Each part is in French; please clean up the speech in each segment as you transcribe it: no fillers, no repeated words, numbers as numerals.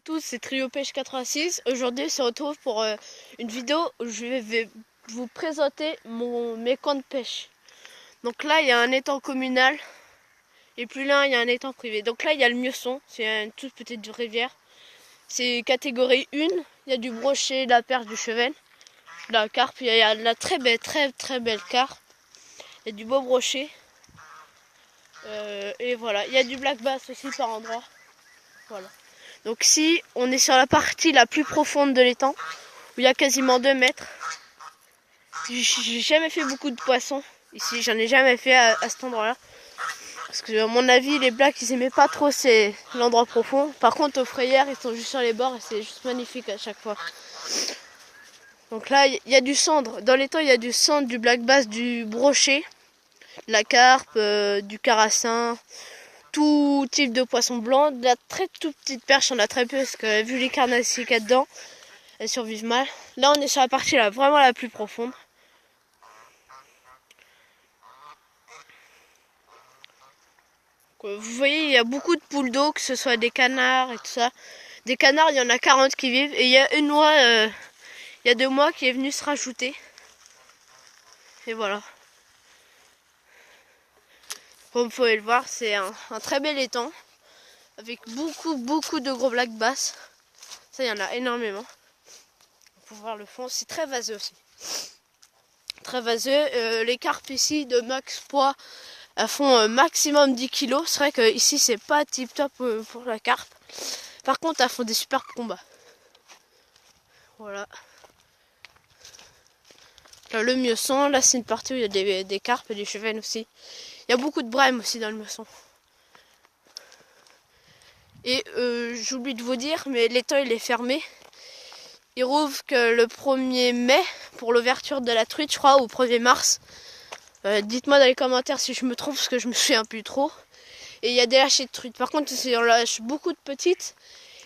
tous, c'est Trio Pêche 86. Aujourd'hui, on se retrouve pour une vidéo où je vais vous présenter mes camps de pêche. Donc là, il y a un étang communal et plus loin, il y a un étang privé. Donc là, il y a le Mieuxon, c'est une toute petite rivière. C'est catégorie 1, il y a du brochet, de la perche, du chevel, de la carpe, il y a de la très belle carpe, il y a du beau brochet. Et voilà, il y a du black bass aussi par endroit. Voilà. Donc si on est sur la partie la plus profonde de l'étang, où il y a quasiment 2 mètres, j'ai jamais fait beaucoup de poissons ici, j'en ai jamais fait à cet endroit là. Parce que à mon avis les blacks ils aimaient pas trop l'endroit profond. Par contre aux frayères ils sont juste sur les bords et c'est juste magnifique à chaque fois. Donc là il y a du cendre, dans l'étang il y a du cendre, du black bass, du brochet, de la carpe, du carassin, tout type de poisson blanc, de la très toute petite perche, on a très peu parce que vu les carnassiers qu'il y a dedans, elles survivent mal. Là on est sur la partie là, vraiment la plus profonde. Vous voyez il y a beaucoup de poules d'eau, que ce soit des canards et tout ça. Des canards il y en a 40 qui vivent et il y a une mois, il y a 2 mois qui est venu se rajouter. Et voilà. Comme vous pouvez le voir, c'est un très bel étang avec beaucoup de gros black bass. Ça, il y en a énormément. Pour voir le fond, c'est très vaseux aussi. Très vaseux. Les carpes ici de max poids, elles font maximum 10 kg. C'est vrai que ici c'est pas tip top pour la carpe. Par contre, elles font des super combats. Voilà. Là, le Mieuxon, là c'est une partie où il y a des carpes et des chevens aussi. Il y a beaucoup de brèmes aussi dans le Mieuxon. Et j'oublie de vous dire, mais l'étang il est fermé. Il rouvre que le 1er mai pour l'ouverture de la truite, je crois, ou 1er mars. Dites-moi dans les commentaires si je me trompe, parce que je me souviens plus trop. Et il y a des lâchers de truite. Par contre, ils en lâchent beaucoup de petites.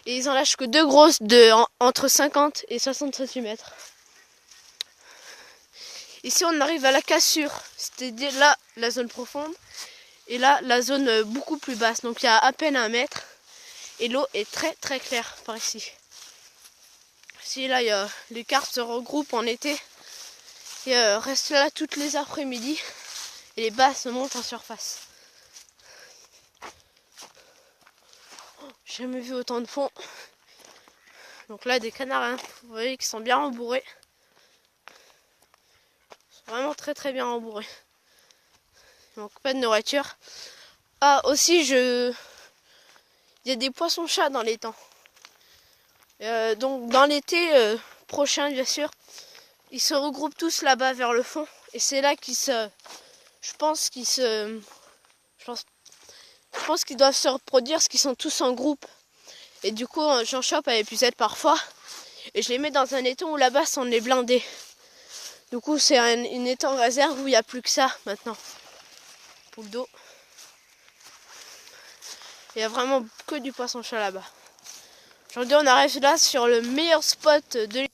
Et ils en lâchent que 2 grosses entre 50 et 60 cm. Ici, on arrive à la cassure. C'était là la zone profonde. Et là, la zone beaucoup plus basse. Donc, il y a à peine 1 mètre. Et l'eau est très claire par ici. Ici, là, les carpes se regroupent en été. Et restent là toutes les après-midi. Et les basses montent en surface. J'ai jamais vu autant de fond. Donc là, des canards, hein, vous voyez qu'ils sont bien rembourrés. Ils sont vraiment très bien rembourrés. Il manque pas de nourriture. Ah, aussi, il y a des poissons-chats dans l'étang. Donc dans l'été prochain, bien sûr, ils se regroupent tous là-bas vers le fond. Et c'est là je pense qu'ils doivent se reproduire parce qu'ils sont tous en groupe. Et du coup, j'en chope à l'épuisette parfois. Et je les mets dans un étang où là-bas, on est blindé. Du coup, c'est une étang réserve où il n'y a plus que ça maintenant. Poule d'eau. Il n'y a vraiment que du poisson-chat là-bas. Aujourd'hui, on arrive là sur le meilleur spot de l'été.